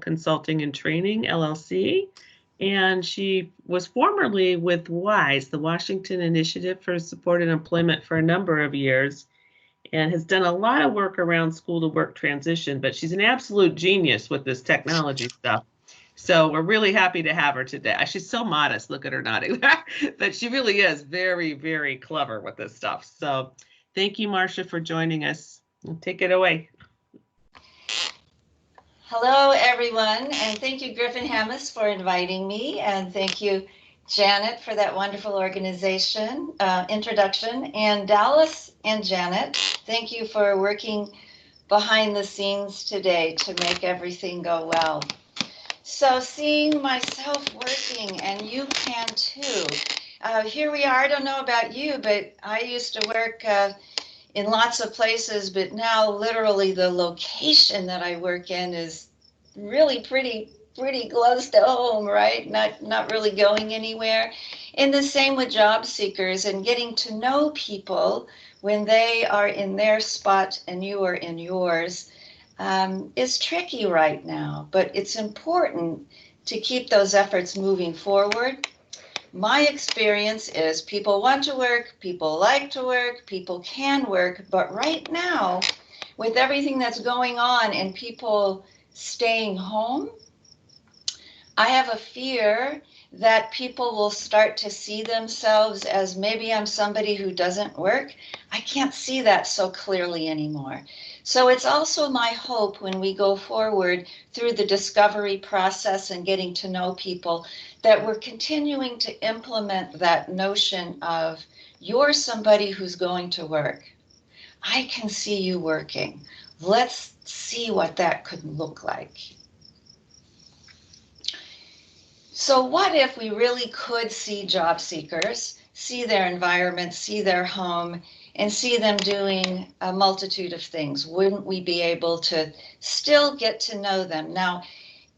Consulting and Training, LLC. And she was formerly with WISE, the Washington Initiative for Supported Employment, for a number of years, and has done a lot of work around school to work transition, but she's an absolute genius with this technology stuff. So we're really happy to have her today. She's so modest, look at her nodding, but she really is very, very clever with this stuff. So thank you, Marcia, for joining us. Take it away. Hello, everyone, and thank you, Griffin-Hammis, for inviting me, and thank you, Janet, for that wonderful organization introduction, and Dallas and Janet, thank you for working behind the scenes today to make everything go well. So seeing myself working, and you can too. Here we are. I don't know about you, but I used to work in lots of places, but now literally the location that I work in is really pretty close to home, right? Not really going anywhere. And the same with job seekers, and getting to know people when they are in their spot and you are in yours is tricky right now, but it's important to keep those efforts moving forward. My experience is people want to work, people like to work, people can work, but right now, with everything that's going on and people staying home, I have a fear that people will start to see themselves as maybe I'm somebody who doesn't work. I can't see that so clearly anymore. So it's also my hope when we go forward through the discovery process and getting to know people that we're continuing to implement that notion of you're somebody who's going to work. I can see you working. Let's see what that could look like. So what if we really could see job seekers, see their environment, see their home, and see them doing a multitude of things? Wouldn't we be able to still get to know them? Now,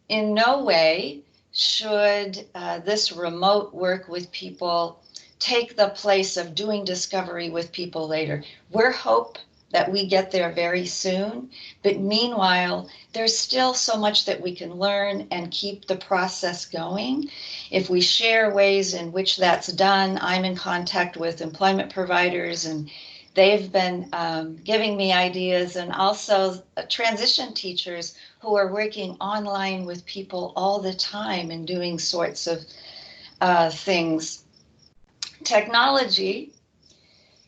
in no way should this remote work with people take the place of doing discovery with people later. We're hope that we get there very soon, but meanwhile, there's still so much that we can learn and keep the process going. If we share ways in which that's done, I'm in contact with employment providers, and they've been giving me ideas, and also transition teachers who are working online with people all the time and doing sorts of things. Technology.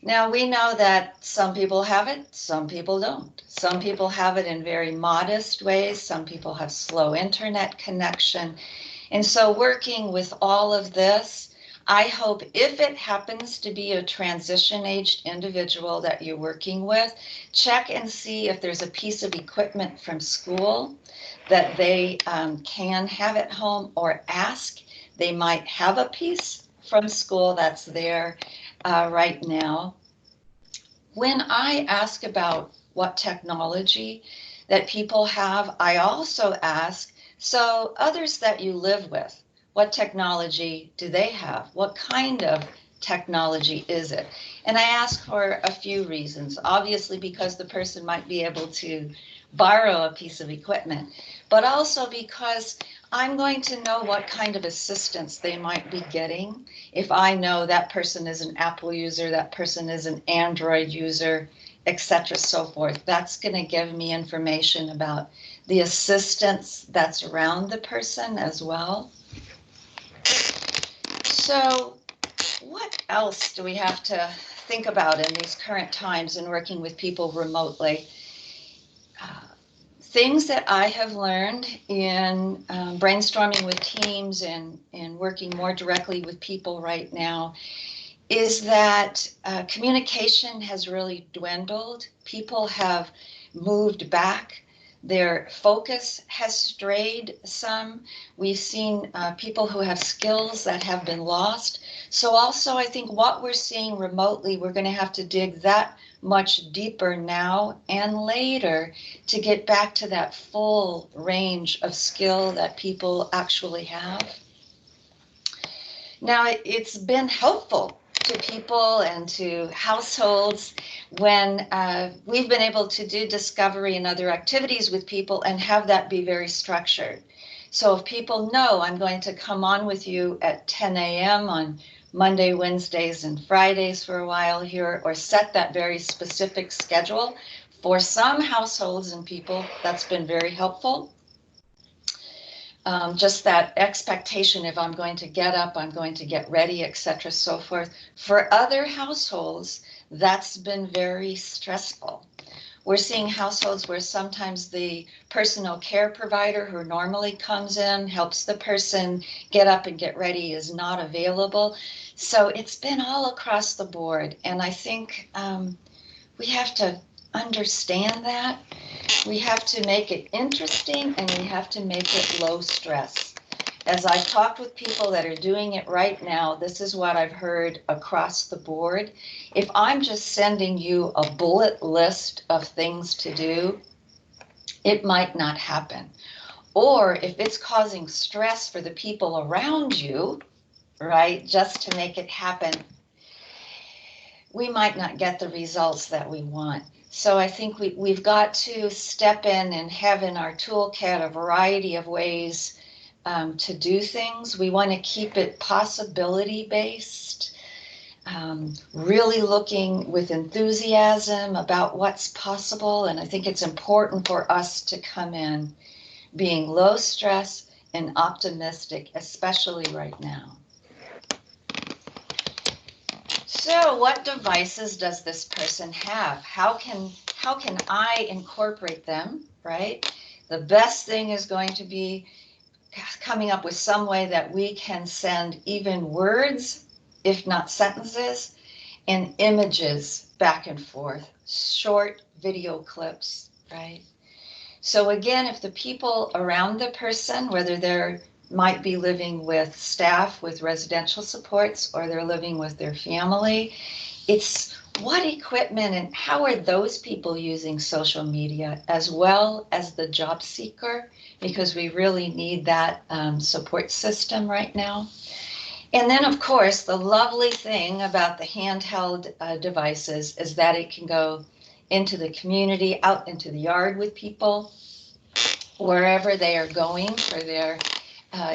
Now, we know that some people have it, some people don't. Some people have it in very modest ways. Some people have slow internet connection. And so working with all of this, I hope if it happens to be a transition-aged individual that you're working with, check and see if there's a piece of equipment from school that they can have at home, or ask. They might have a piece from school that's there right now. When I ask about what technology that people have, I also ask, so others that you live with, what technology do they have? What kind of technology is it? And I ask for a few reasons. Obviously, because the person might be able to borrow a piece of equipment, but also because I'm going to know what kind of assistance they might be getting. If I know that person is an Apple user, that person is an Android user, etc., so forth, that's going to give me information about the assistance that's around the person as well. So what else do we have to think about in these current times in working with people remotely? Things that I have learned in brainstorming with teams and working more directly with people right now is that communication has really dwindled. People have moved back. Their focus has strayed some. We've seen people who have skills that have been lost. So also, I think what we're seeing remotely, we're going to have to dig that much deeper now and later to get back to that full range of skill that people actually have. Now, it's been helpful to to people and to households when we've been able to do discovery and other activities with people and have that be very structured. So if people know I'm going to come on with you at 10 a.m. on Monday, Wednesdays, and Fridays for a while here, or set that very specific schedule, for some households and people, that's been very helpful. Just that expectation, if I'm going to get up, I'm going to get ready, etc., so forth. For other households, that's been very stressful. We're seeing households where sometimes the personal care provider who normally comes in, helps the person get up and get ready, is not available. So it's been all across the board. And I think we have to understand that. We have to make it interesting, and we have to make it low stress. As I've talked with people that are doing it right now, this is what I've heard across the board. If I'm just sending you a bullet list of things to do, it might not happen. Or if it's causing stress for the people around you, right, just to make it happen, we might not get the results that we want. So I think we've got to step in and have in our toolkit a variety of ways to do things. We want to keep it possibility based, really looking with enthusiasm about what's possible. And I think it's important for us to come in being low stress and optimistic, especially right now. So what devices does this person have? How can I incorporate them, right? The best thing is going to be coming up with some way that we can send even words, if not sentences, and images back and forth, short video clips, right? So again, if the people around the person, whether they're might be living with staff with residential supports or they're living with their family, it's what equipment and how are those people using social media, as well as the job seeker, because we really need that support system right now. And then of course, the lovely thing about the handheld devices is that it can go into the community, out into the yard with people, wherever they are going for their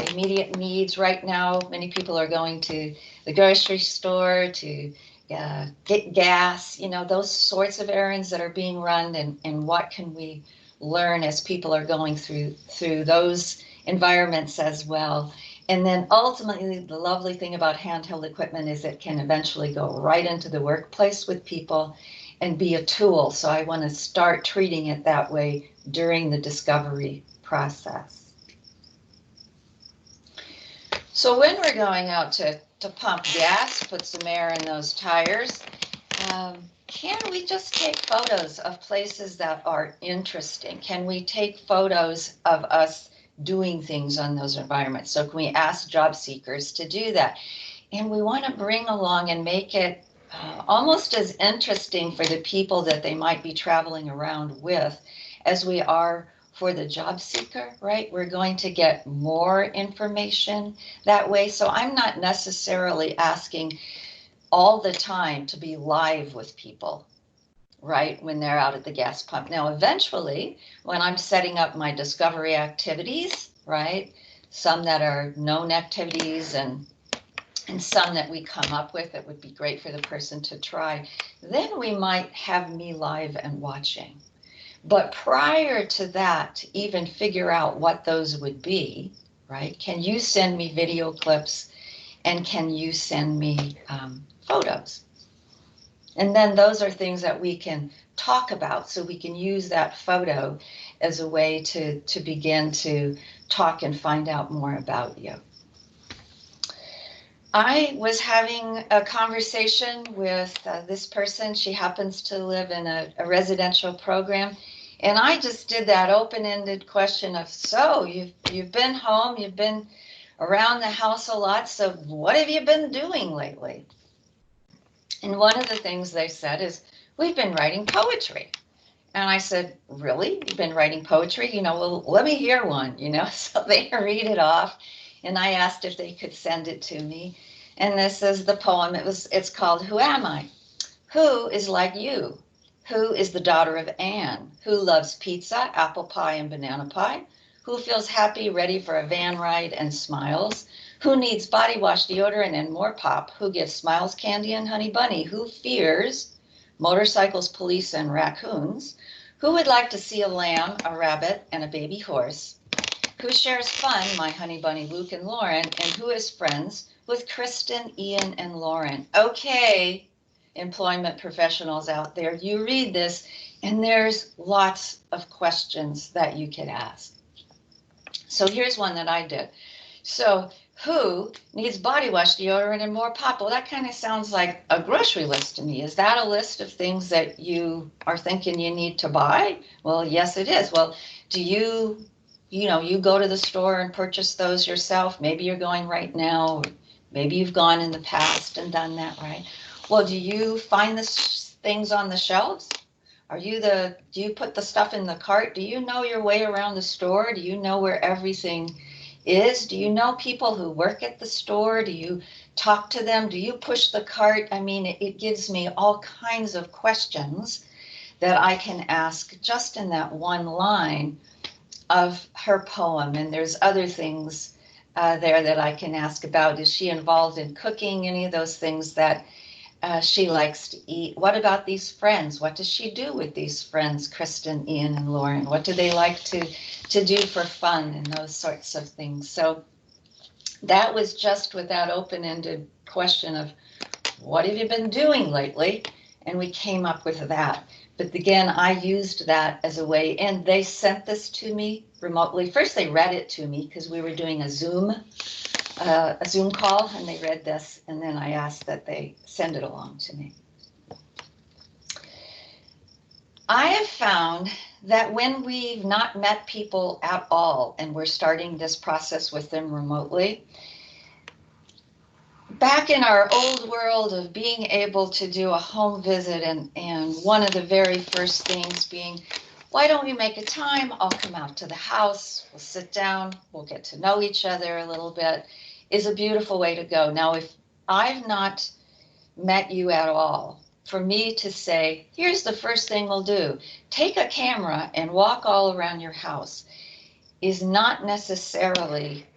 immediate needs. Right now, many people are going to the grocery store to get gas, you know, those sorts of errands that are being run, and what can we learn as people are going through those environments as well. And then ultimately, the lovely thing about handheld equipment is it can eventually go right into the workplace with people and be a tool. So I want to start treating it that way during the discovery process. So when we're going out to pump gas, put some air in those tires, can we just take photos of places that are interesting? Can we take photos of us doing things on those environments? So can we ask job seekers to do that? And we want to bring along and make it almost as interesting for the people that they might be traveling around with as we are for the job seeker, right? We're going to get more information that way. So I'm not necessarily asking all the time to be live with people, right, when they're out at the gas pump. Now, eventually, when I'm setting up my discovery activities, right, some that are known activities and some that we come up with that would be great for the person to try, then we might have me live and watching. But prior to that, to even figure out what those would be, right, can you send me video clips and can you send me photos? And then those are things that we can talk about, so we can use that photo as a way to begin to talk and find out more about you. I was having a conversation with this person. She happens to live in a residential program. And I just did that open-ended question of, so you've been home, you've been around the house a lot, so what have you been doing lately? And one of the things they said is, we've been writing poetry. And I said, really? You've been writing poetry? You know, well, let me hear one, you know? So they read it off. And I asked if they could send it to me. And this is the poem. It's called Who Am I? Who is like you? Who is the daughter of Anne? Who loves pizza, apple pie, and banana pie? Who feels happy, ready for a van ride and smiles? Who needs body wash, deodorant, and more pop? Who gives smiles, candy, and honey bunny? Who fears motorcycles, police, and raccoons? Who would like to see a lamb, a rabbit, and a baby horse? Who shares fun, my honey bunny, Luke, and Lauren? And who is friends with Kristen, Ian, and Lauren? Okay, employment professionals out there, you read this, and there's lots of questions that you could ask. So here's one that I did. So who needs body wash, deodorant, and more pop? Well, that kind of sounds like a grocery list to me. Is that a list of things that you are thinking you need to buy? Well, yes, it is. Well, do you go to the store and purchase those yourself? Maybe you're going right now. Maybe you've gone in the past and done that, right? Well, do you find the things on the shelves? Do you put the stuff in the cart? Do you know your way around the store? Do you know where everything is? Do you know people who work at the store? Do you talk to them? Do you push the cart? I mean, it gives me all kinds of questions that I can ask just in that one line of her poem. And there's other things there that I can ask about. Is she involved in cooking? Any of those things that she likes to eat? What about these friends? What does she do with these friends, Kristen, Ian, and Lauren? What do they like to do for fun and those sorts of things? So that was just with that open-ended question of what have you been doing lately? And we came up with that. But again, I used that as a way, and they sent this to me remotely. First, they read it to me because we were doing a Zoom call, and they read this, and then I asked that they send it along to me. I have found that when we've not met people at all, and we're starting this process with them remotely, back in our old world of being able to do a home visit, and one of the very first things being, why don't we make a time? I'll come out to the house, we'll sit down, we'll get to know each other a little bit, is a beautiful way to go. Now, if I've not met you at all, for me to say, here's the first thing we'll do, take a camera and walk all around your house, is not necessarily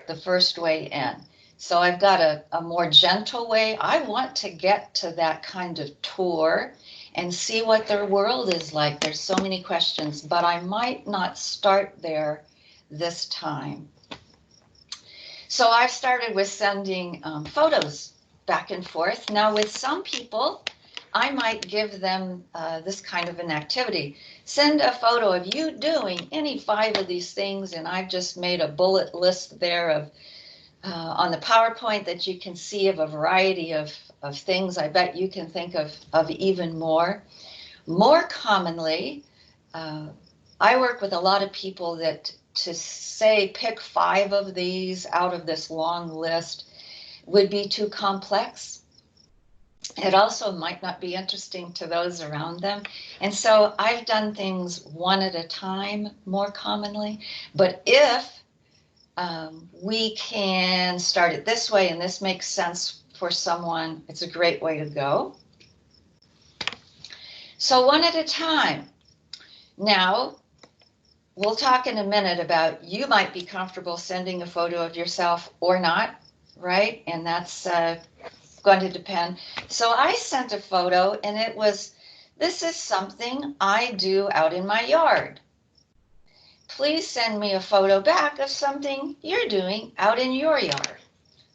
the first way in. So I've got a more gentle way. I want to get to that kind of tour and see what their world is like. There's so many questions, but I might not start there this time. So I've started with sending photos back and forth. Now with some people, I might give them this kind of an activity. Send a photo of you doing any 5 of these things, and I've just made a bullet list there of on the PowerPoint that you can see of a variety of things. I bet you can think of even more. More commonly, I work with a lot of people that to say pick 5 of these out of this long list would be too complex. It also might not be interesting to those around them. And so I've done things one at a time more commonly. But if we can start it this way, and this makes sense for someone, it's a great way to go. So one at a time. Now, we'll talk in a minute about you might be comfortable sending a photo of yourself or not, right? And that's going to depend. So I sent a photo, and it was, this is something I do out in my yard. Please send me a photo back of something you're doing out in your yard.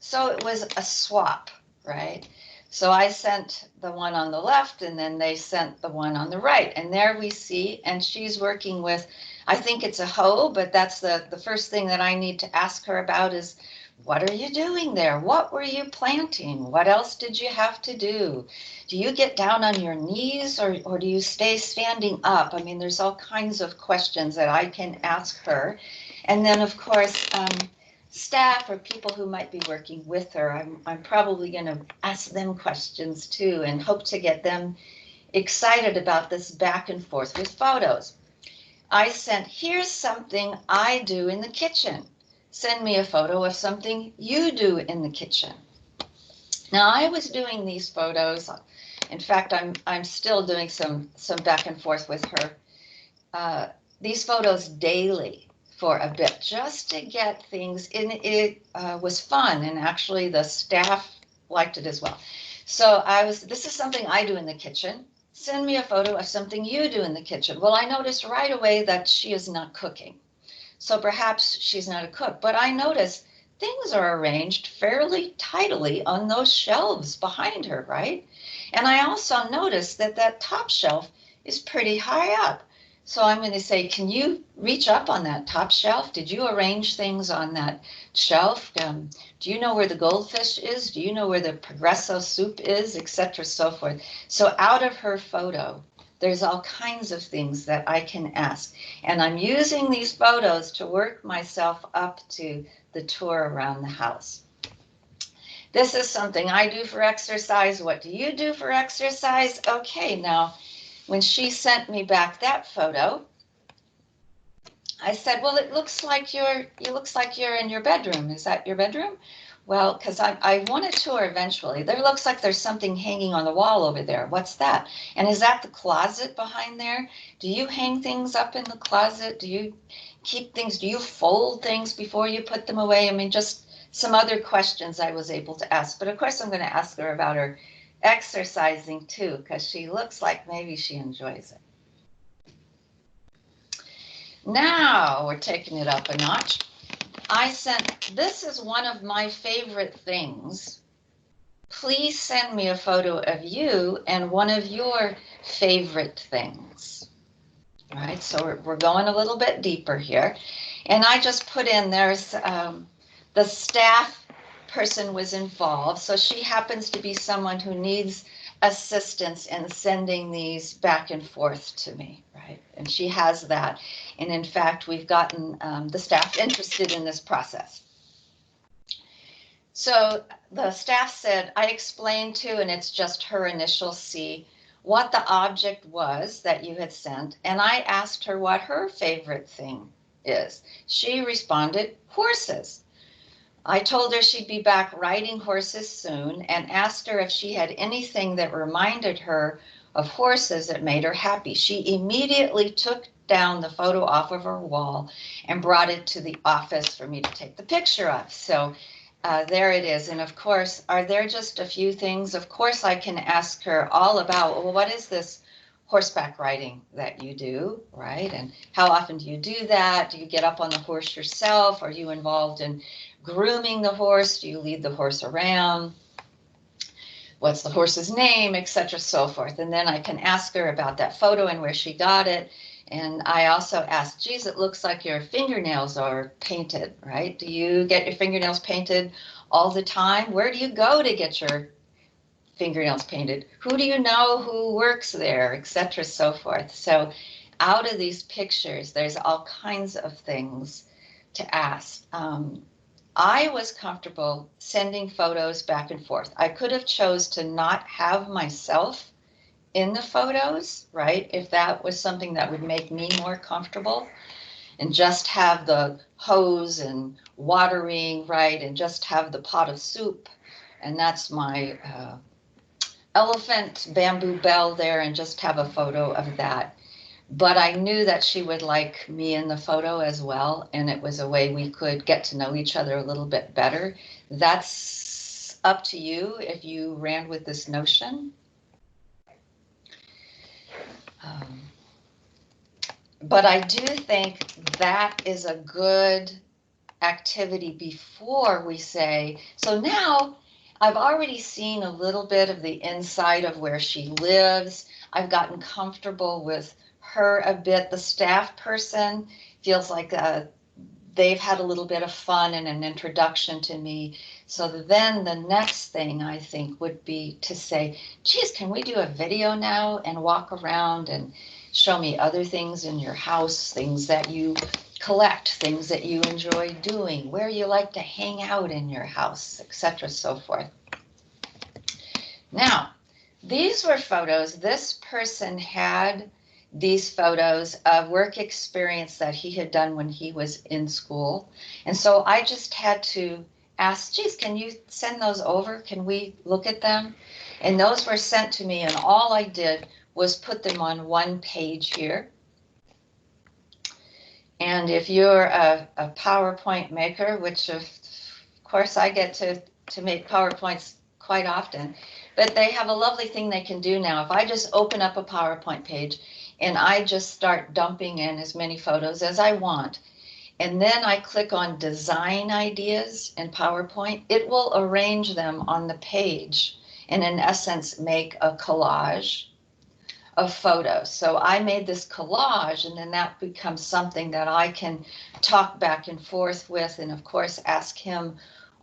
So it was a swap, right? So I sent the one on the left, and then they sent the one on the right. And there we see, and she's working with, I think it's a hoe, but that's the first thing that I need to ask her about is, what are you doing there? What were you planting? What else did you have to do? Do you get down on your knees, or do you stay standing up? I mean, there's all kinds of questions that I can ask her. And then, of course, staff or people who might be working with her, I'm probably going to ask them questions too, and hope to get them excited about this back and forth with photos. I sent, here's something I do in the kitchen. Send me a photo of something you do in the kitchen. Now I was doing these photos. In fact, I'm still doing some back and forth with her. These photos daily for a bit, just to get things in. It was fun, and actually the staff liked it as well. So this is something I do in the kitchen. Send me a photo of something you do in the kitchen. Well, I noticed right away that she is not cooking. So perhaps she's not a cook, but I noticed things are arranged fairly tidily on those shelves behind her, right? And I also noticed that that top shelf is pretty high up. So I'm going to say, can you reach up on that top shelf? Did you arrange things on that shelf? Do you know where the goldfish is? Do you know where the Progresso soup is, etc., so forth? So out of her photo, there's all kinds of things that I can ask. And I'm using these photos to work myself up to the tour around the house. This is something I do for exercise. What do you do for exercise? Okay, now, when she sent me back that photo, I said, well, it looks like you're in your bedroom. Is that your bedroom? Well, because I want a tour eventually. There looks like there's something hanging on the wall over there. What's that? And is that the closet behind there? Do you hang things up in the closet? Do you keep things? Do you fold things before you put them away? I mean, just some other questions I was able to ask. But of course, I'm going to ask her about her exercising too, because she looks like maybe she enjoys it. Now we're taking it up a notch. This is one of my favorite things. Please send me a photo of you and one of your favorite things. All right, so we're going a little bit deeper here. And I just put in, there's the staff person was involved. So she happens to be someone who needs assistance in sending these back and forth to me, right? And she has that. And in fact, we've gotten the staff interested in this process. So the staff said, I explained to, and it's just her initial C, what the object was that you had sent. And I asked her what her favorite thing is. She responded, horses. I told her she'd be back riding horses soon and asked her if she had anything that reminded her of horses that made her happy. She immediately took down the photo off of her wall and brought it to the office for me to take the picture of. So there it is. And of course, are there just a few things? Of course, I can ask her all about, well, what is this horseback riding that you do, right? And how often do you do that? Do you get up on the horse yourself? Are you involved in grooming the horse? Do you lead the horse around? What's the horse's name, etc., so forth. And then I can ask her about that photo and where she got it. And I also asked, geez, it looks like your fingernails are painted, right? Do you get your fingernails painted all the time? Where do you go to get your fingernails painted? Who do you know who works there, etc., so forth. So out of these pictures, there's all kinds of things to ask. I was comfortable sending photos back and forth. I could have chose to not have myself in the photos, right? If that was something that would make me more comfortable, and just have the hose and watering, right? And just have the pot of soup. And that's my elephant bamboo bell there, and just have a photo of that. But I knew that she would like me in the photo as well, and it was a way we could get to know each other a little bit better. That's up to you if you ran with this notion. But I do think that is a good activity before we say, so now I've already seen a little bit of the inside of where she lives. I've gotten comfortable with her a bit. The staff person feels like they've had a little bit of fun and an introduction to me. So then the next thing I think would be to say, geez, can we do a video now and walk around and show me other things in your house, things that you collect, things that you enjoy doing, where you like to hang out in your house, etc., so forth. Now, these were photos. This person had these photos of work experience that he had done when he was in school. And so I just had to asked, geez, can you send those over? Can we look at them? And those were sent to me, and all I did was put them on one page here. And if you're a PowerPoint maker, which of course I get to make PowerPoints quite often, but they have a lovely thing they can do now. If I just open up a PowerPoint page and I just start dumping in as many photos as I want, and then I click on design ideas in PowerPoint, it will arrange them on the page and in essence make a collage of photos. So I made this collage, and then that becomes something that I can talk back and forth with, and of course ask him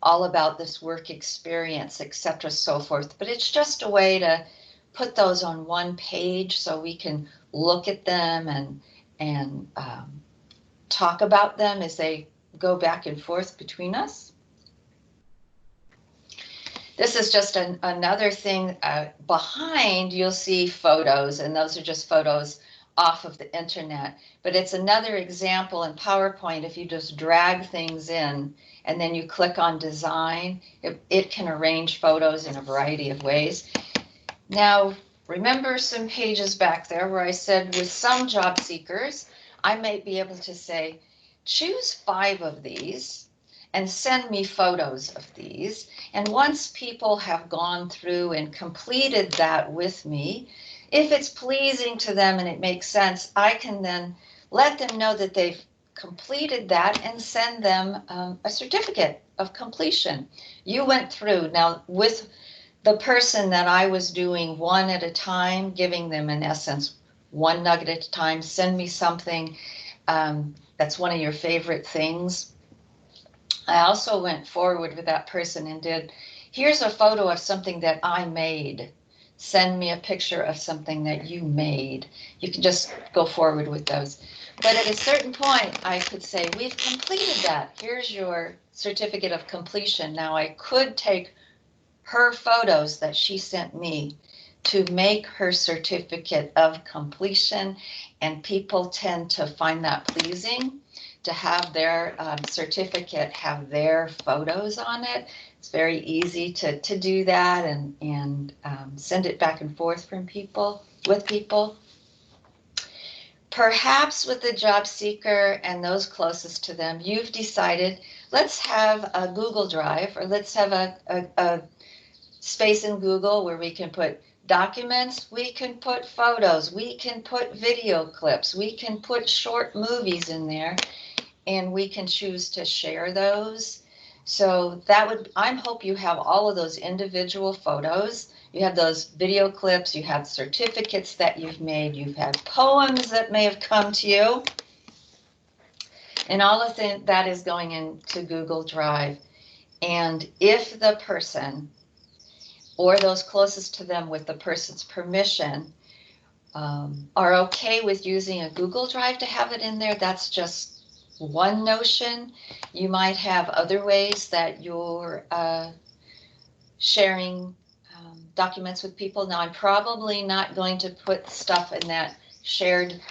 all about this work experience, etc., so forth. But it's just a way to put those on one page so we can look at them and talk about them as they go back and forth between us. This is just another thing behind. You'll see photos, and those are just photos off of the internet. But it's another example in PowerPoint. If you just drag things in and then you click on design, it can arrange photos in a variety of ways. Now, remember some pages back there where I said with some job seekers, I might be able to say, choose 5 of these and send me photos of these. And once people have gone through and completed that with me, if it's pleasing to them and it makes sense, I can then let them know that they've completed that and send them a certificate of completion. You went through. Now, with the person that I was doing one at a time, giving them in essence one nugget at a time, send me something that's one of your favorite things. I also went forward with that person and did, here's a photo of something that I made. Send me a picture of something that you made. You can just go forward with those. But at a certain point, I could say, we've completed that. Here's your certificate of completion. Now, I could take her photos that she sent me to make her certificate of completion, and people tend to find that pleasing to have their certificate have their photos on it. It's very easy to do that and send it back and forth from people with people. Perhaps with the job seeker and those closest to them, you've decided, let's have a Google Drive, or let's have a space in Google where we can put documents, we can put photos, we can put video clips, we can put short movies in there, and we can choose to share those. So that would, I hope you have all of those individual photos. You have those video clips, you have certificates that you've made, you've had poems that may have come to you. And all of that is going into Google Drive. And if the person or those closest to them with the person's permission are okay with using a Google Drive to have it in there, that's just one notion. You might have other ways that you're sharing documents with people. Now, I'm probably not going to put stuff in that shared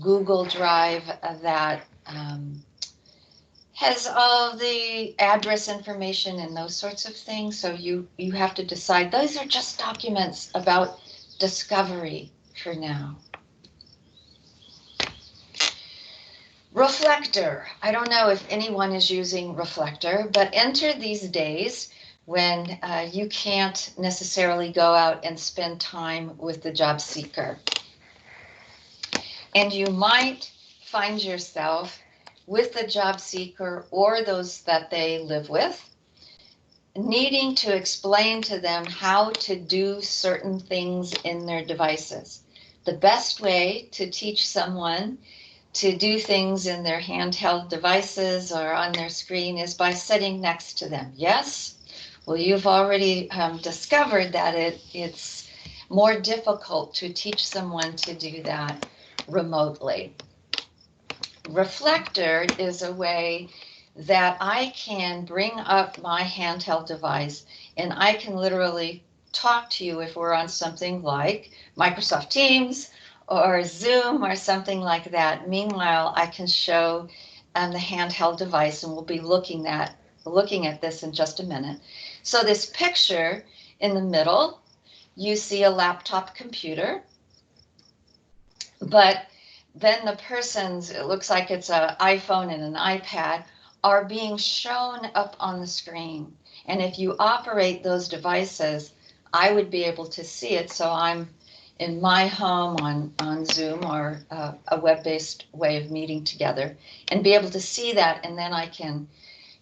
Google Drive that has all the address information and those sorts of things. So you have to decide. Those are just documents about discovery for now. Reflector. I don't know if anyone is using Reflector, but enter these days when you can't necessarily go out and spend time with the job seeker. And you might find yourself with the job seeker or those that they live with, needing to explain to them how to do certain things in their devices. The best way to teach someone to do things in their handheld devices or on their screen is by sitting next to them. Yes? Well, you've already discovered that it's more difficult to teach someone to do that remotely. Reflector is a way that I can bring up my handheld device and I can literally talk to you if we're on something like Microsoft Teams or Zoom or something like that. Meanwhile, I can show the handheld device and we'll be looking at looking at this in just a minute. So this picture in the middle, you see a laptop computer, but then the person's, it looks like it's an iPhone and an iPad, are being shown up on the screen. And if you operate those devices, I would be able to see it. So I'm in my home on Zoom or a web-based way of meeting together and be able to see that. And then I can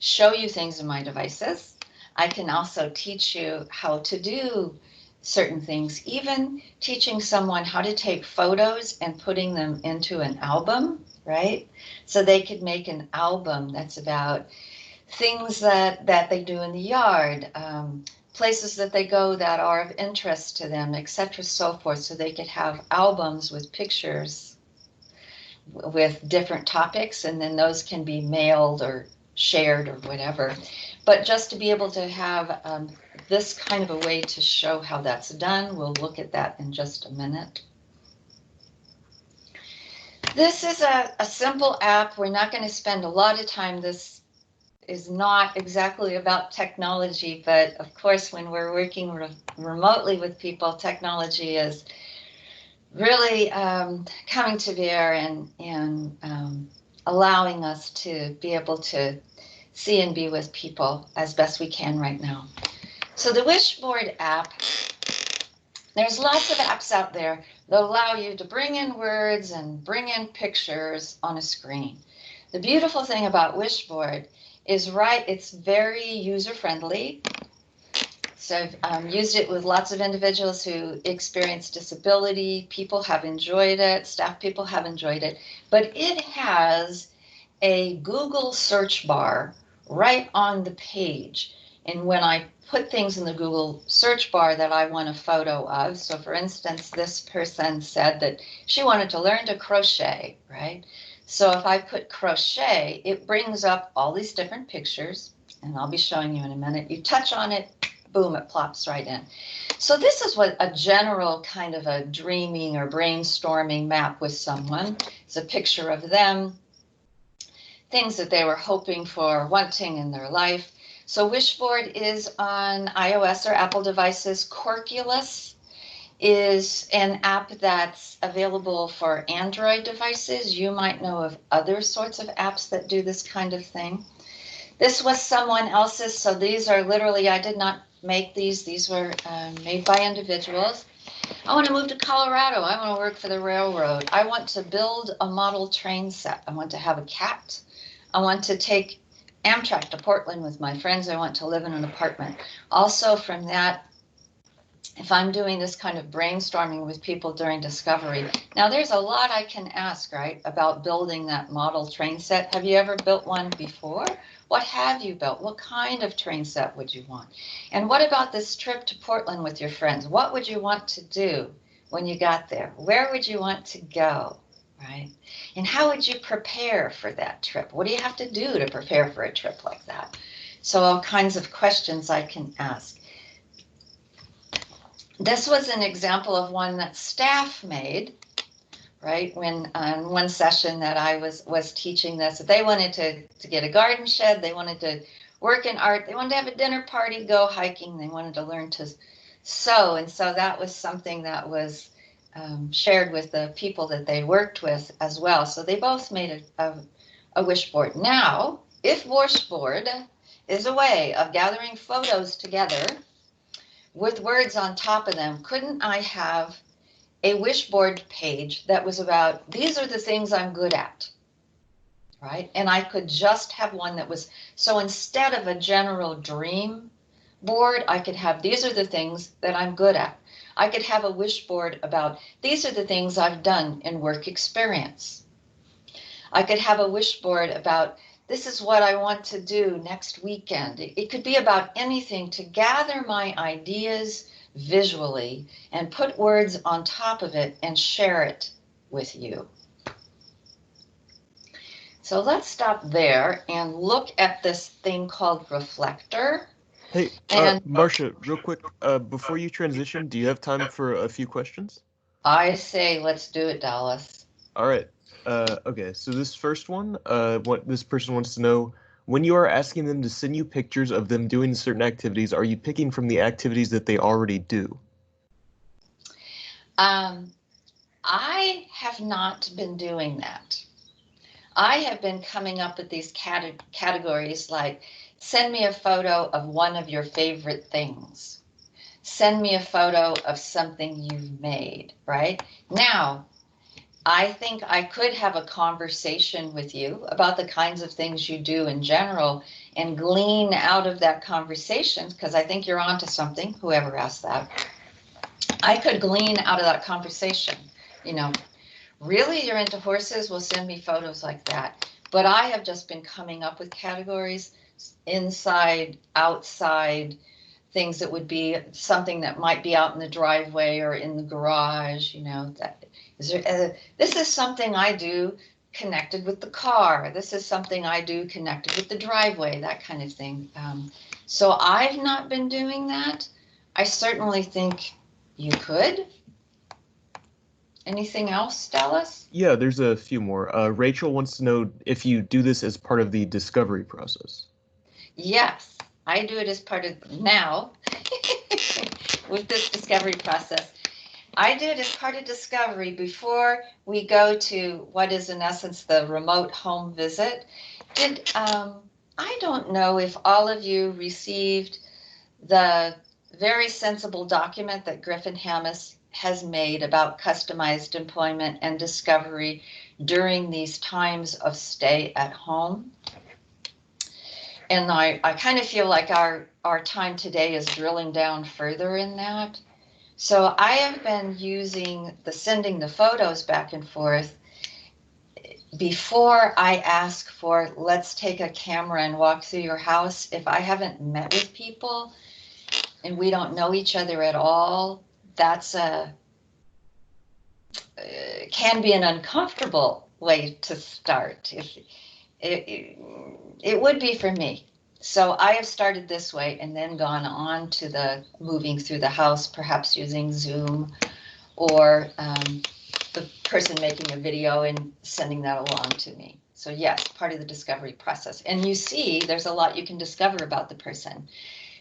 show you things in my devices. I can also teach you how to do certain things, even teaching someone how to take photos and putting them into an album, right? So they could make an album that's about things that they do in the yard, places that they go that are of interest to them, etc., so forth. So they could have albums with pictures with different topics, and then those can be mailed or shared or whatever. But just to be able to have this kind of a way to show how that's done, we'll look at that in just a minute. This is a simple app. We're not going to spend a lot of time. This is not exactly about technology, but of course, when we're working remotely with people, technology is really coming to bear and allowing us to be able to see and be with people as best we can right now. So the Wishboard app, there's lots of apps out there that allow you to bring in words and bring in pictures on a screen. The beautiful thing about Wishboard is, it's very user-friendly. So I've used it with lots of individuals who experience disability. People have enjoyed it, staff people have enjoyed it, but it has a Google search bar right on the page. And when I put things in the Google search bar that I want a photo of, so for instance, this person said that she wanted to learn to crochet, right? So if I put crochet, it brings up all these different pictures, and I'll be showing you in a minute. You touch on it, boom, it plops right in. So this is what a general kind of a dreaming or brainstorming map with someone. It's a picture of them, things that they were hoping for, wanting in their life. So Wishboard is on iOS or Apple devices. Corculus is an app that's available for Android devices. You might know of other sorts of apps that do this kind of thing. This was someone else's, so these are literally, I did not make these. These were made by individuals. I want to move to Colorado. I want to work for the railroad. I want to build a model train set. I want to have a cat. I want to take Amtrak to Portland with my friends. I want to live in an apartment. Also from that, if I'm doing this kind of brainstorming with people during discovery, now there's a lot I can ask, right, about building that model train set. Have you ever built one before? What have you built? What kind of train set would you want? And what about this trip to Portland with your friends? What would you want to do when you got there? Where would you want to go, right? And how would you prepare for that trip? What do you have to do to prepare for a trip like that? So all kinds of questions I can ask. This was an example of one that staff made, right? When on one session that I was teaching this, they wanted to get a garden shed, they wanted to work in art, they wanted to have a dinner party, go hiking, they wanted to learn to sew. And so that was something that was shared with the people that they worked with as well. So they both made a wishboard. Now, if Wishboard is a way of gathering photos together with words on top of them, couldn't I have a wishboard page that was about, these are the things I'm good at, right? And I could just have one that was, so instead of a general dream board, I could have, these are the things that I'm good at. I could have a wishboard about, these are the things I've done in work experience. I could have a wishboard about, this is what I want to do next weekend. It could be about anything to gather my ideas visually and put words on top of it and share it with you. So let's stop there and look at this thing called Reflector. Hey, Marcia, real quick, before you transition, do you have time for a few questions? I say, let's do it, Dallas. All right. Okay, so this first one, this person wants to know, When you are asking them to send you pictures of them doing certain activities, are you picking from the activities that they already do? I have not been doing that. I have been coming up with these categories like send me a photo of one of your favorite things. Send me a photo of something you've made, right? Now, I think I could have a conversation with you about the kinds of things you do in general and glean out of that conversation, because I think you're onto something, whoever asked that. I could glean out of that conversation, you know, really you're into horses? Well, send me photos like that. But I have just been coming up with categories, inside, outside, things that would be something that might be out in the driveway or in the garage, you know, that is there, this is something I do connected with the car. This is something I do connected with the driveway, that kind of thing. So I've not been doing that. I certainly think you could. Anything else, Dallas? Yeah, there's a few more. Rachel wants to know if you do this as part of the discovery process. Yes, I do it as part of now with this discovery process. I do it as part of discovery before we go to what is in essence the remote home visit. I don't know if all of you received the very sensible document that Griffin-Hammis has made about customized employment and discovery during these times of stay at home. And I kind of feel like our time today is drilling down further in that. So I have been using sending the photos back and forth before I ask for, let's take a camera and walk through your house. If I haven't met with people and we don't know each other at all, that's can be an uncomfortable way to start. It would be for me. So I have started this way and then gone on to the moving through the house, perhaps using Zoom or the person making a video and sending that along to me. So yes, part of the discovery process. And you see, there's a lot you can discover about the person.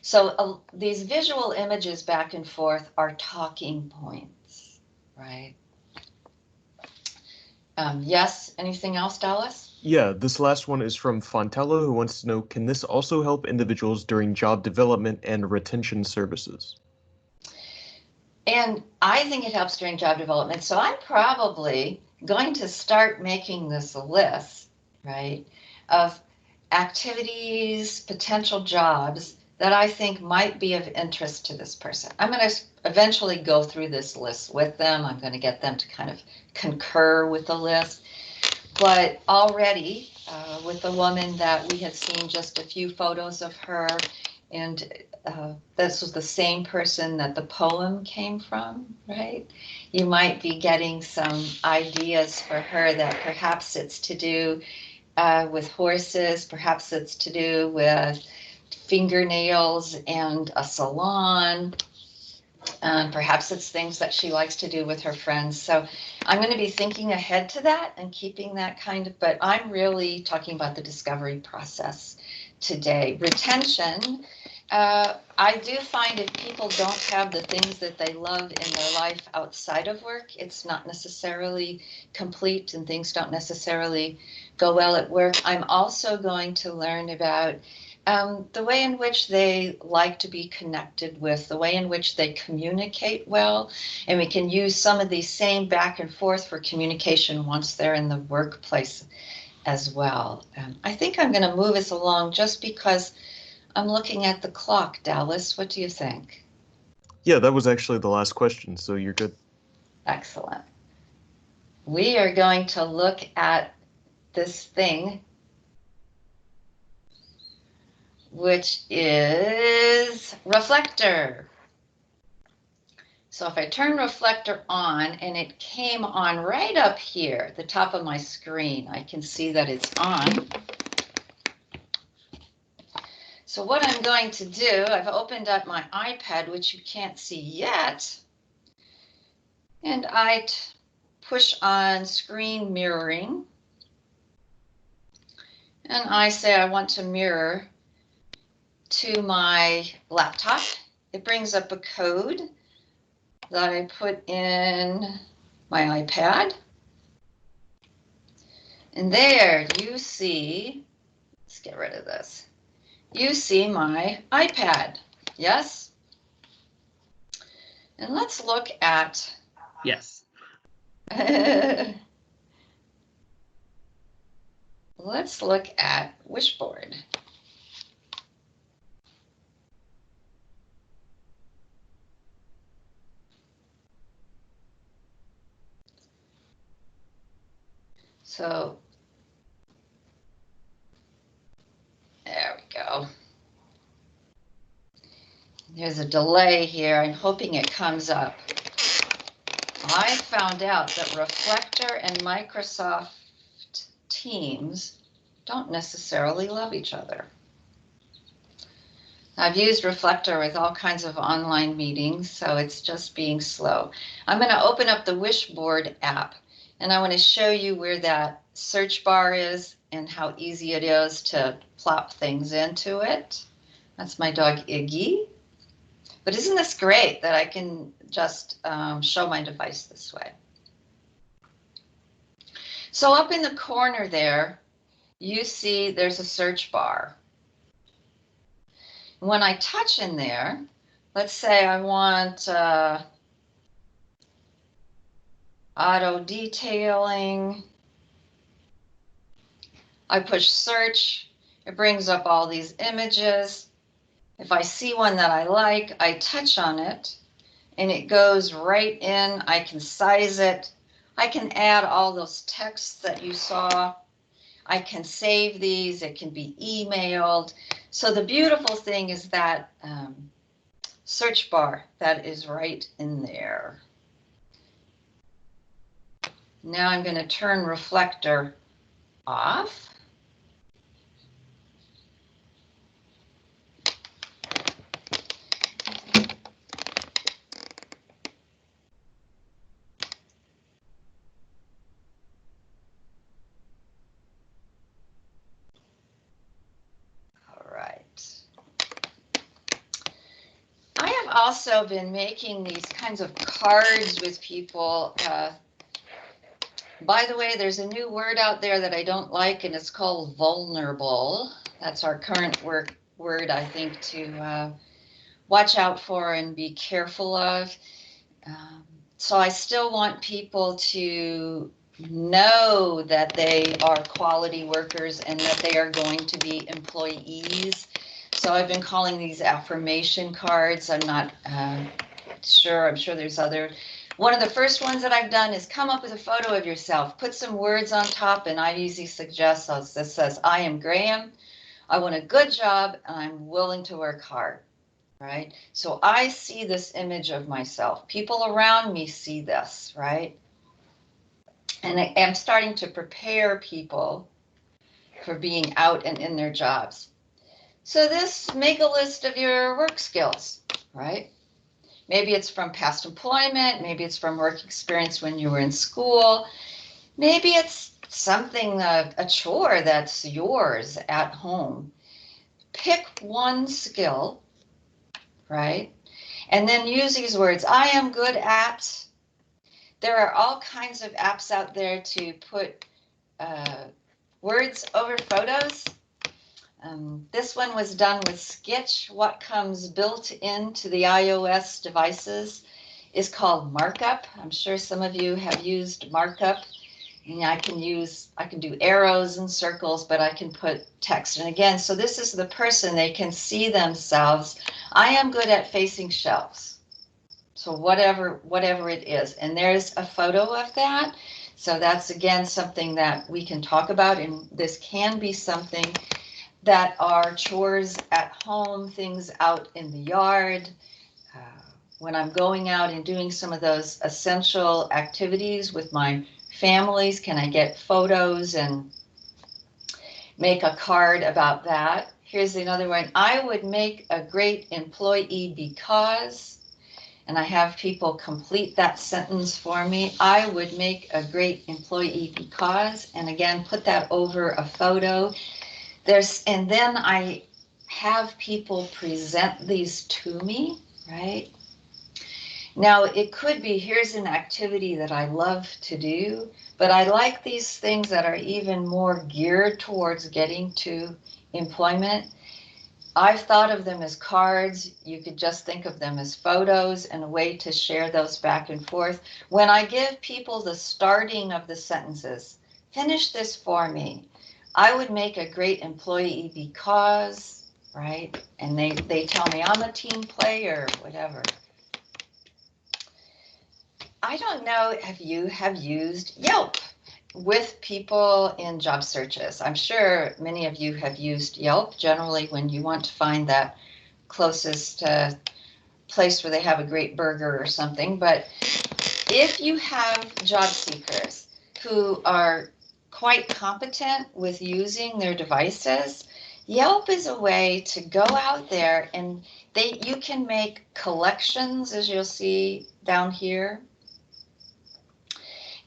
So these visual images back and forth are talking points, right? Yes, anything else, Dallas? Yeah, this last one is from Fontella, who wants to know, can this also help individuals during job development and retention services? And I think it helps during job development. So I'm probably going to start making this list, right, of activities, potential jobs that I think might be of interest to this person. I'm going to eventually go through this list with them. I'm going to get them to kind of concur with the list. But already with the woman that we had seen just a few photos of her, and this was the same person that the poem came from, right? You might be getting some ideas for her that perhaps it's to do with horses, perhaps it's to do with fingernails and a salon. Perhaps it's things that she likes to do with her friends. So I'm going to be thinking ahead to that and keeping that kind of, but I'm really talking about the discovery process today. Retention, I do find if people don't have the things that they love in their life outside of work, it's not necessarily complete and things don't necessarily go well at work. I'm also going to learn about the way in which they like to be connected with, the way in which they communicate well, and we can use some of these same back and forth for communication once they're in the workplace as well. I think I'm going to move us along just because I'm looking at the clock, Dallas. What do you think? Yeah, that was actually the last question, so you're good. Excellent. We are going to look at this thing, which is Reflector. So if I turn Reflector on and it came on right up here, the top of my screen, I can see that it's on. So what I'm going to do, I've opened up my iPad, which you can't see yet, and I push on screen mirroring. And And I say I want to mirror to my laptop. It brings up a code that I put in my iPad. And there you see, let's get rid of this. You see my iPad, yes? And let's look at, Yes. let's look at Wishboard. So there we go. There's a delay here. I'm hoping it comes up. I found out that Reflector and Microsoft Teams don't necessarily love each other. I've used Reflector with all kinds of online meetings, so it's just being slow. I'm going to open up the Wishboard app, and I want to show you where that search bar is and how easy it is to plop things into it. That's my dog Iggy. But isn't this great that I can just show my device this way? So up in the corner there, you see there's a search bar. When I touch in there, let's say I want auto detailing. I push search, it brings up all these images. If I see one that I like, I touch on it and it goes right in. I can size it. I can add all those texts that you saw. I can save these. It can be emailed. So the beautiful thing is that search bar that is right in there. Now I'm going to turn Reflector off. I have also been making these kinds of cards with people. By the way, there's a new word out there that I don't like, and it's called vulnerable. That's our current word, I think, to watch out for and be careful of. So I still want people to know that they are quality workers and that they are going to be employees. So I've been calling these affirmation cards. I'm not sure. I'm sure there's other. One of the first ones that I've done is come up with a photo of yourself, put some words on top, and I usually suggest this says, I am Graham, I want a good job, and I'm willing to work hard, right? So I see this image of myself. People around me see this, right? And I'm starting to prepare people for being out and in their jobs. So make a list of your work skills, right? Maybe it's from past employment. Maybe it's from work experience when you were in school. Maybe it's something, a chore that's yours at home. Pick one skill, right? And then use these words. I am good at. There are all kinds of apps out there to put words over photos. This one was done with Sketch. What comes built into the iOS devices is called Markup. I'm sure some of you have used Markup. And I can do arrows and circles, but I can put text. And again, so this is the person, they can see themselves. I am good at facing shelves. So whatever it is. And there's a photo of that. So that's, again, something that we can talk about. And this can be something that are chores at home, things out in the yard. When I'm going out and doing some of those essential activities with my families, can I get photos and make a card about that? Here's another one. I would make a great employee because, and I have people complete that sentence for me. I would make a great employee because, and again, put that over a photo. And then I have people present these to me, right? Now, it could be, here's an activity that I love to do, but I like these things that are even more geared towards getting to employment. I've thought of them as cards. You could just think of them as photos and a way to share those back and forth. When I give people the starting of the sentences, finish this for me. I would make a great employee because, right? And they tell me I'm a team player, whatever. I don't know if you have used Yelp with people in job searches. I'm sure many of you have used Yelp generally when you want to find that closest place where they have a great burger or something. But if you have job seekers who are quite competent with using their devices, Yelp is a way to go out there and you can make collections, as you'll see down here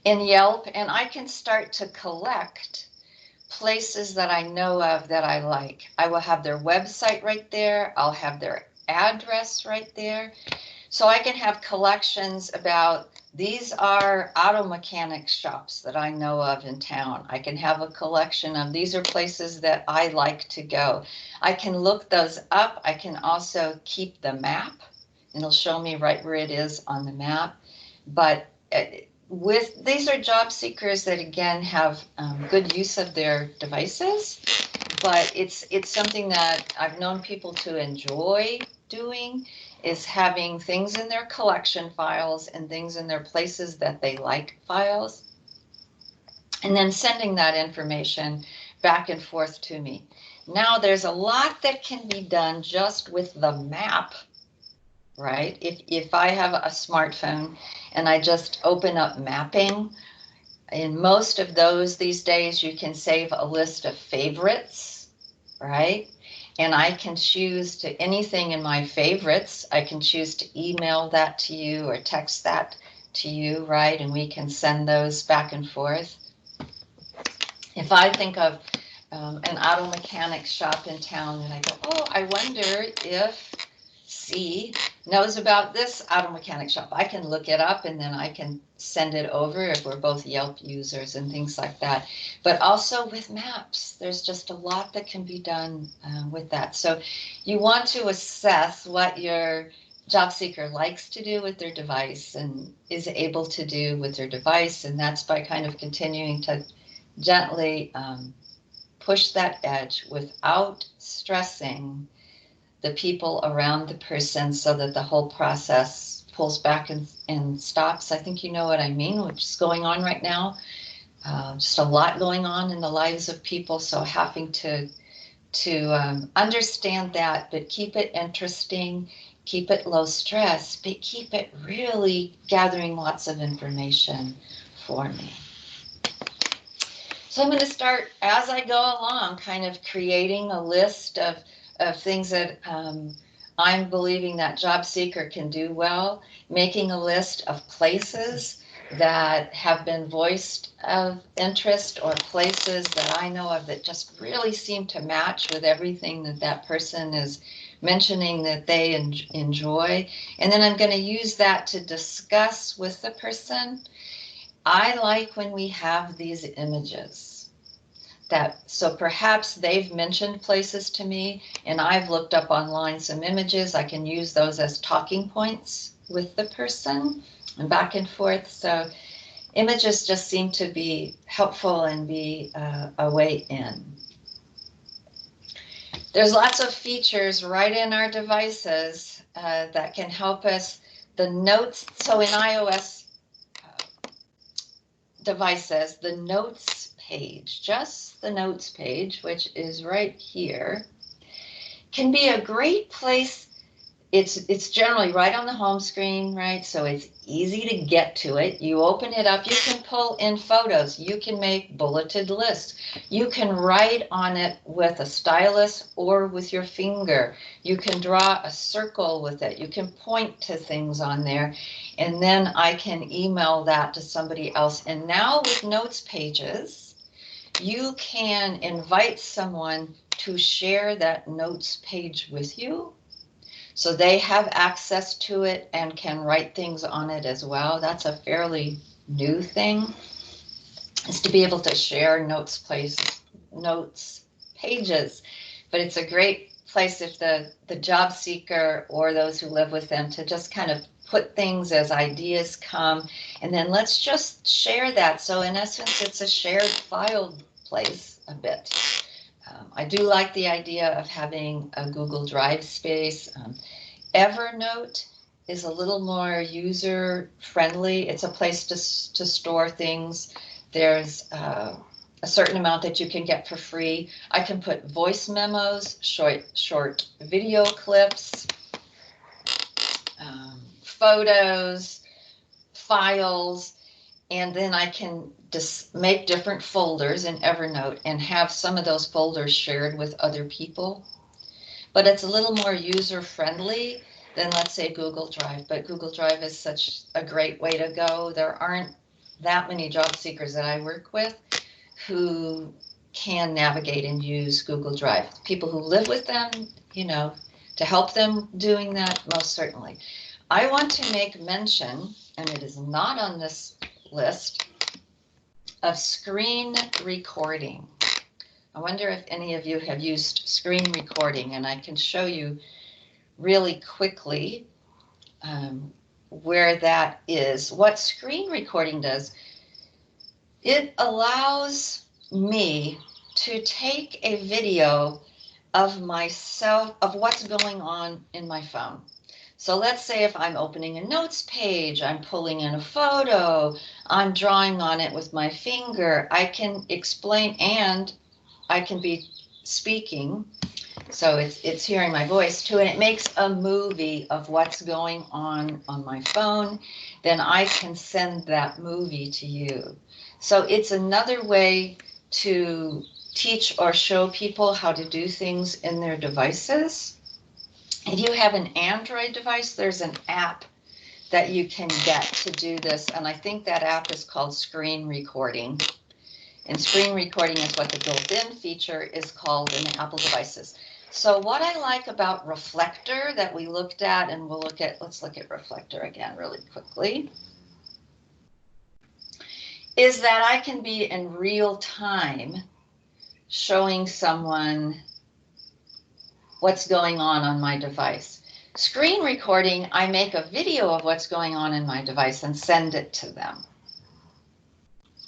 in Yelp, and I can start to collect places that I know of that I like. I will have their website right there. I'll have their address right there. So I can have collections about these are auto mechanic shops that I know of in town. I can have a collection of these are places that I like to go. I can look those up. I can also keep the map, and it'll show me right where it is on the map. But these are job seekers that again have good use of their devices, but it's something that I've known people to enjoy doing, is having things in their collection files and things in their places that they like files, and then sending that information back and forth to me. Now there's a lot that can be done just with the map, right? If I have a smartphone and I just open up mapping, in most of those these days, you can save a list of favorites, right? And I can choose to anything in my favorites. I can choose to email that to you or text that to you, right? And we can send those back and forth. If I think of an auto mechanic shop in town and I go, oh, I wonder if C knows about this auto mechanic shop. I can look it up and then I can send it over if we're both Yelp users and things like that. But also with maps, there's just a lot that can be done with that. So you want to assess what your job seeker likes to do with their device and is able to do with their device. And that's by kind of continuing to gently push that edge without stressing the people around the person so that the whole process pulls back and stops. I think you know what I mean, which is going on right now. Just a lot going on in the lives of people. So having to understand that, but keep it interesting, keep it low stress, but keep it really gathering lots of information for me. So I'm going to start as I go along, kind of creating a list of things that I'm believing that job seeker can do well, making a list of places that have been voiced of interest or places that I know of that just really seem to match with everything that that person is mentioning that they enjoy. And then I'm going to use that to discuss with the person. I like when we have these images. So perhaps they've mentioned places to me and I've looked up online some images. I can use those as talking points with the person and back and forth. So images just seem to be helpful and be a way in. There's lots of features right in our devices that can help us. The notes, so in iOS devices, the notes page, just the notes page, which is right here, can be a great place. It's generally right on the home screen, right? So it's easy to get to it. You open it up, you can pull in photos, you can make bulleted lists, you can write on it with a stylus or with your finger, you can draw a circle with it, you can point to things on there, and then I can email that to somebody else. And now with notes pages, you can invite someone to share that notes page with you. So they have access to it and can write things on it as well. That's a fairly new thing, is to be able to share notes pages. But it's a great place if the job seeker or those who live with them to just kind of put things as ideas come, and then let's just share that. So in essence, it's a shared file place a bit. I do like the idea of having a Google Drive space. Evernote is a little more user friendly. It's a place to store things. There's a certain amount that you can get for free. I can put voice memos, short video clips, photos, files, and then I can just make different folders in Evernote and have some of those folders shared with other people. But it's a little more user friendly than, let's say, Google Drive. But Google Drive is such a great way to go. There aren't that many job seekers that I work with who can navigate and use Google Drive. People who live with them, you know, to help them doing that, most certainly. I want to make mention, and it is not on this list, of screen recording. I wonder if any of you have used screen recording, and I can show you really quickly where that is. What screen recording does, it allows me to take a video of myself, of what's going on in my phone. So let's say if I'm opening a notes page, I'm pulling in a photo, I'm drawing on it with my finger, I can explain, and I can be speaking. So it's hearing my voice too, and it makes a movie of what's going on my phone. Then I can send that movie to you. So it's another way to teach or show people how to do things in their devices. If you have an Android device, there's an app that you can get to do this, and I think that app is called Screen Recording. And screen recording is what the built-in feature is called in the Apple devices. So what I like about Reflector that we looked at, and let's look at Reflector again really quickly, is that I can be in real time showing someone what's going on my device. Screen recording, I make a video of what's going on in my device and send it to them.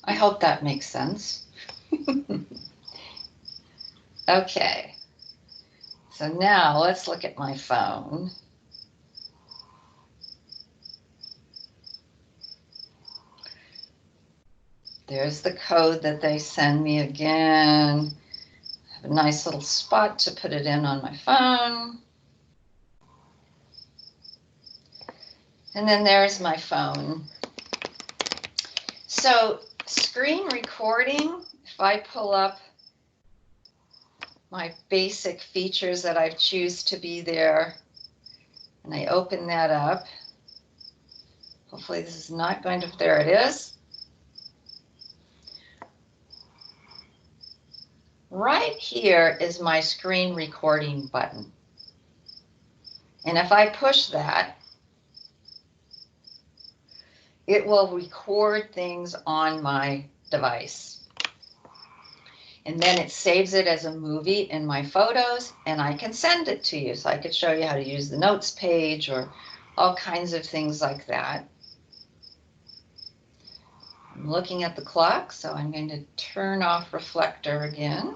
I hope that makes sense. Okay, so now let's look at my phone. There's the code that they send me again. I have a nice little spot to put it in on my phone. And then there's my phone. So screen recording, if I pull up my basic features that I choose to be there, and I open that up, hopefully this is not going to, there it is. Right here is my screen recording button. And if I push that, it will record things on my device. And then it saves it as a movie in my photos, and I can send it to you. So I could show you how to use the notes page or all kinds of things like that. I'm looking at the clock, so I'm going to turn off Reflector again.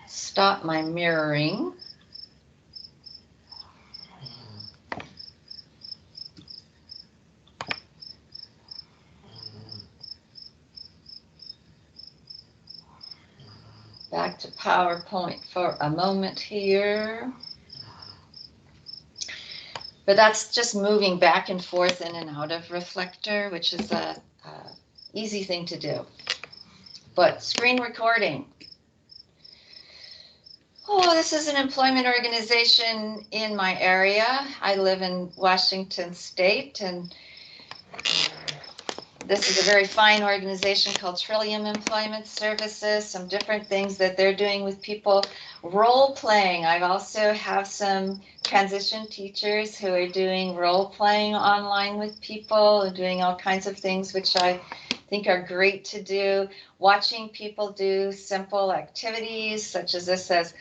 Stop my mirroring. Back to PowerPoint for a moment here. But that's just moving back and forth in and out of Reflector, which is a easy thing to do. But screen recording. Oh, this is an employment organization in my area. I live in Washington State, and This is a very fine organization called Trillium Employment Services, some different things that they're doing with people. Role playing. I also have some transition teachers who are doing role playing online with people and doing all kinds of things, which I think are great to do. Watching people do simple activities such as this says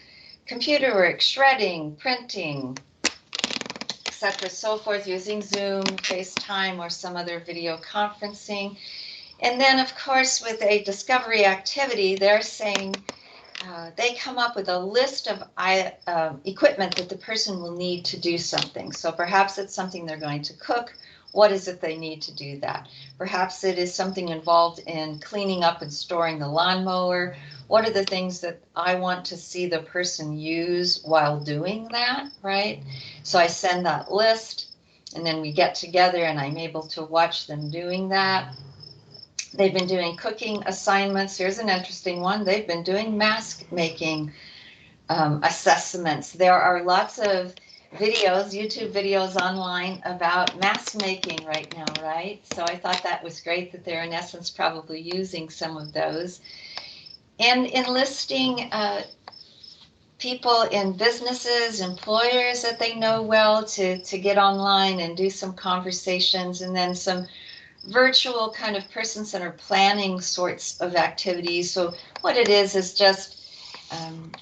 computer work, shredding, printing, etc., so forth, using Zoom, FaceTime, or some other video conferencing. And then, of course, with a discovery activity, they're saying they come up with a list of equipment that the person will need to do something. So perhaps it's something they're going to cook. What is it they need to do that? Perhaps it is something involved in cleaning up and storing the lawnmower. What are the things that I want to see the person use while doing that, right? So I send that list, and then we get together and I'm able to watch them doing that. They've been doing cooking assignments. Here's an interesting one. They've been doing mask making assessments. There are lots of videos, YouTube videos online about mask making right now, right? So I thought that was great that they're in essence probably using some of those. And enlisting people in businesses, employers that they know well to get online and do some conversations, and then some virtual kind of person-centered planning sorts of activities. So what it is just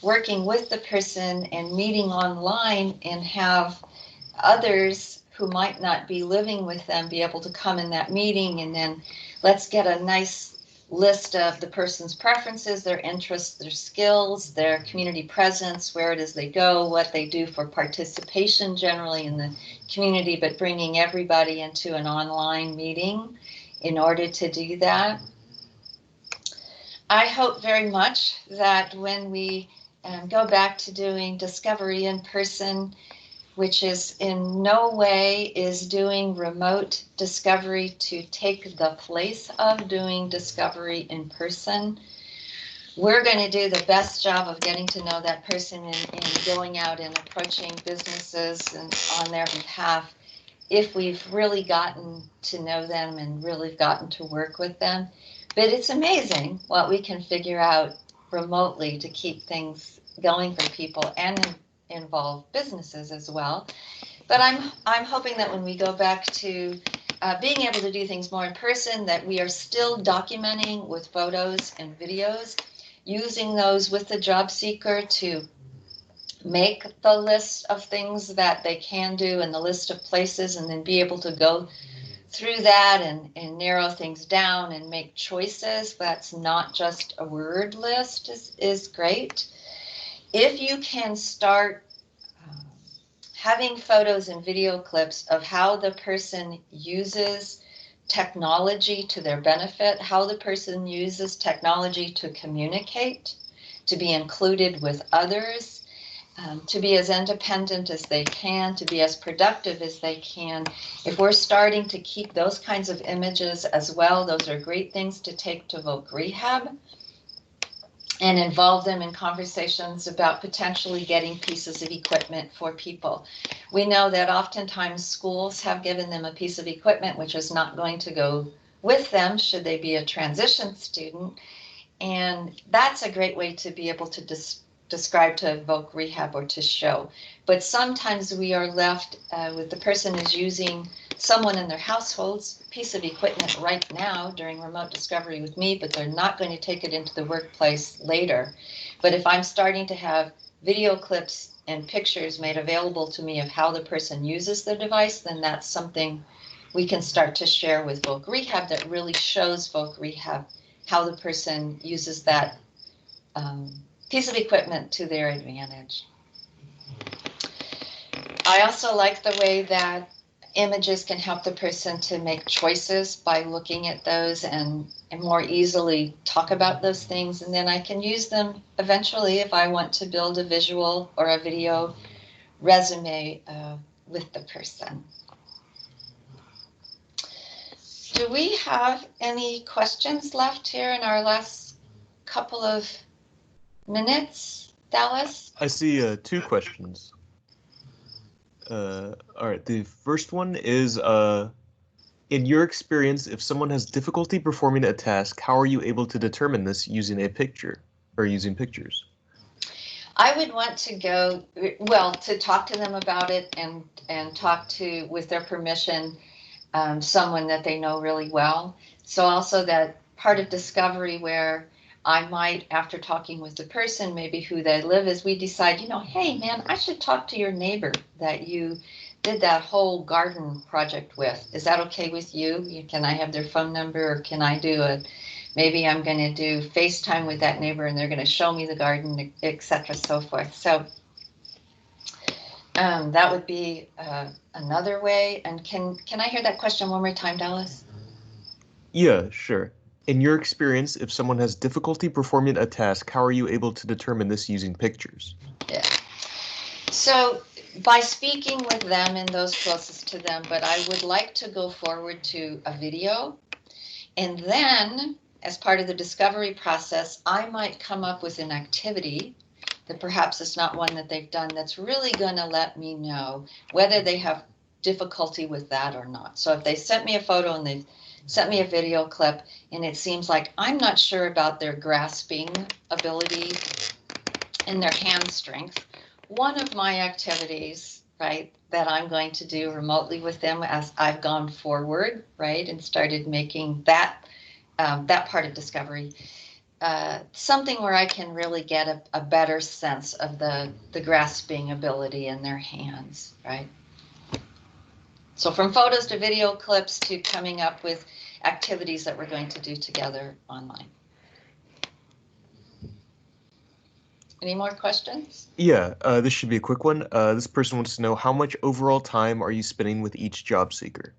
working with the person and meeting online and have others who might not be living with them be able to come in that meeting, and then let's get a nice list of the person's preferences, their interests, their skills, their community presence, where it is they go, what they do for participation generally in the community, but bringing everybody into an online meeting in order to do that. I hope very much that when we go back to doing discovery in person, which is in no way is doing remote discovery to take the place of doing discovery in person. We're going to do the best job of getting to know that person and going out and approaching businesses and on their behalf if we've really gotten to know them and really gotten to work with them. But it's amazing what we can figure out remotely to keep things going for people and involve businesses as well. But I'm hoping that when we go back to being able to do things more in person, that we are still documenting with photos and videos, using those with the job seeker to make the list of things that they can do and the list of places, and then be able to go through that and narrow things down and make choices. That's not just a word list is great. If you can start having photos and video clips of how the person uses technology to their benefit, how the person uses technology to communicate, to be included with others, to be as independent as they can, to be as productive as they can. If we're starting to keep those kinds of images as well, those are great things to take to Voc Rehab and involve them in conversations about potentially getting pieces of equipment for people. We know that oftentimes schools have given them a piece of equipment which is not going to go with them should they be a transition student. And that's a great way to be able to describe to Voc Rehab or to show. But sometimes we are left with the person is using someone in their household's piece of equipment right now during remote discovery with me, but they're not going to take it into the workplace later. But if I'm starting to have video clips and pictures made available to me of how the person uses the device, then that's something we can start to share with Voc Rehab that really shows Voc Rehab how the person uses that piece of equipment to their advantage. I also like the way that images can help the person to make choices by looking at those and more easily talk about those things. And then I can use them eventually if I want to build a visual or a video resume with the person. Do we have any questions left here in our last couple of minutes, Dallas? I see 2 questions. All right, the first one is In your experience, if someone has difficulty performing a task, how are you able to determine this using a picture or using pictures? I would want to go, well, to talk to them about it and talk to, with their permission, someone that they know really well. So also that part of discovery where I might, after talking with the person, maybe who they live is, we decide, hey man, I should talk to your neighbor that you did that whole garden project with. Is that okay with you? Can I have their phone number, or can I do maybe I'm going to do FaceTime with that neighbor and they're going to show me the garden, etc., so forth. So that would be another way. And can I hear that question one more time, Dallas? Yeah, sure. In your experience, if someone has difficulty performing a task, how are you able to determine this using pictures? Yeah. So by speaking with them and those closest to them, but I would like to go forward to a video. And then, as part of the discovery process, I might come up with an activity that perhaps is not one that they've done that's really going to let me know whether they have difficulty with that or not. So if they sent me a photo and they sent me a video clip and it seems like I'm not sure about their grasping ability and their hand strength, one of my activities, right, that I'm going to do remotely with them as I've gone forward, right, and started making that part of discovery, something where I can really get a better sense of the grasping ability in their hands, right? So from photos to video clips to coming up with activities that we're going to do together online. Any more questions? Yeah, this should be a quick one. This person wants to know, how much overall time are you spending with each job seeker?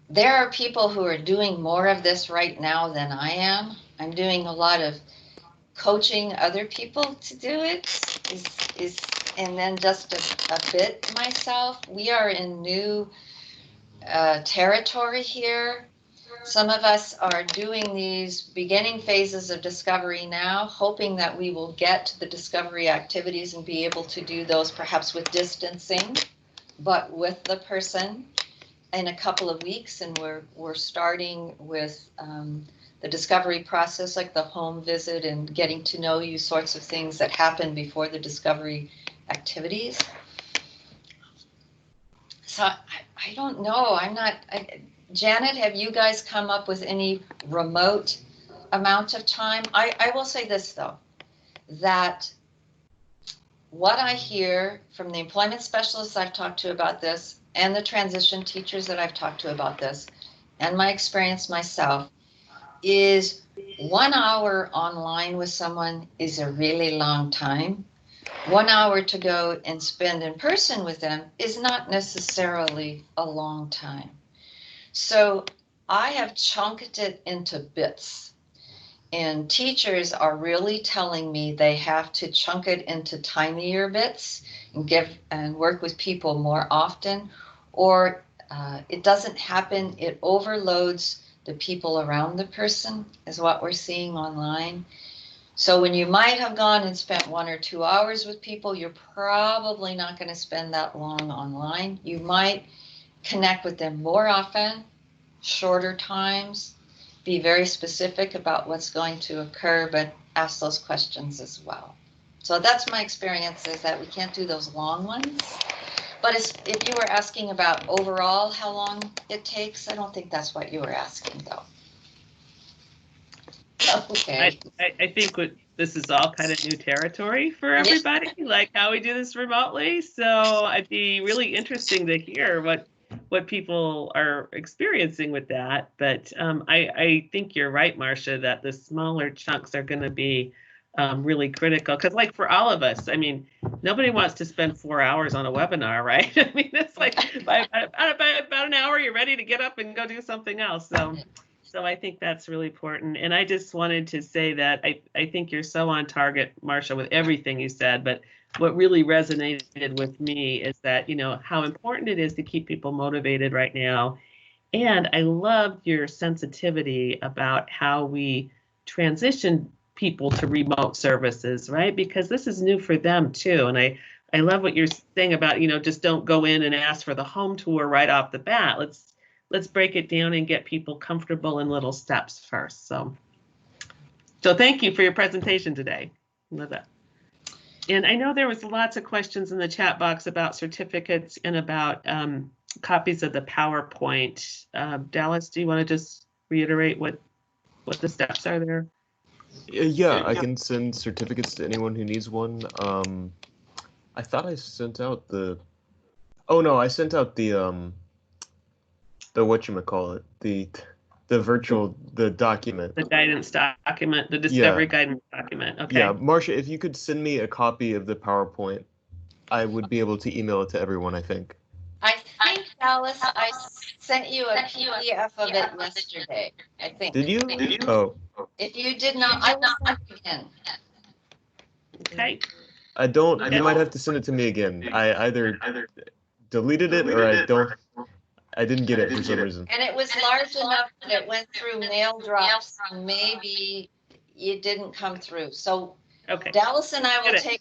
There are people who are doing more of this right now than I am. I'm doing a lot of coaching other people to do it, and then just a bit myself. We are in new territory here. Some of us are doing these beginning phases of discovery now, hoping that we will get to the discovery activities and be able to do those perhaps with distancing, but with the person in a couple of weeks. And we're starting with the discovery process, like the home visit and getting to know you sorts of things that happen before the discovery activities. So I don't know. Janet, have you guys come up with any remote amount of time? I will say this, though, that what I hear from the employment specialists I've talked to about this and the transition teachers that I've talked to about this and my experience myself is 1 hour online with someone is a really long time. 1 hour to go and spend in person with them is not necessarily a long time. So I have chunked it into bits, and teachers are really telling me they have to chunk it into tinier bits and work with people more often, or it doesn't happen. It overloads the people around the person, is what we're seeing online. So when you might have gone and spent 1 or 2 hours with people, you're probably not going to spend that long online. You might connect with them more often, shorter times, be very specific about what's going to occur, but ask those questions as well. So that's my experience, is that we can't do those long ones. But if you were asking about overall how long it takes, I don't think that's what you were asking, though. Okay. I think this is all kind of new territory for everybody, like how we do this remotely. So it'd be really interesting to hear what people are experiencing with that. But I think you're right, Marcia, that the smaller chunks are going to be really critical. Because like for all of us, I mean, nobody wants to spend 4 hours on a webinar, right? I mean, it's like by about an hour, you're ready to get up and go do something else. So I think that's really important. And I just wanted to say that I think you're so on target, Marcia, with everything you said. But what really resonated with me is that, how important it is to keep people motivated right now. And I loved your sensitivity about how we transition people to remote services, right? Because this is new for them too. And I I love what you're saying about, just don't go in and ask for the home tour right off the bat. Let's break it down and get people comfortable in little steps first. So thank you for your presentation today. Love that. And I know there was lots of questions in the chat box about certificates and about copies of the PowerPoint. Dallas, do you want to just reiterate what the steps are there? Yeah, I can send certificates to anyone who needs one. I thought I sent out the. Oh no, I sent out the whatchamacallit, the document. The guidance document, the discovery guidance document. Okay. Yeah, Marcia, if you could send me a copy of the PowerPoint, I would be able to email it to everyone, I think. I think, Dallas, I sent you a PDF of it yesterday, I think. Did you? Oh. If you did not, I will send it again. Okay. I don't. You might have to send it to me again. I either deleted it or I didn't get it for some reason. And it was large enough that it went through mail drops. Maybe it didn't come through. So Okay. Dallas and I will Get it. take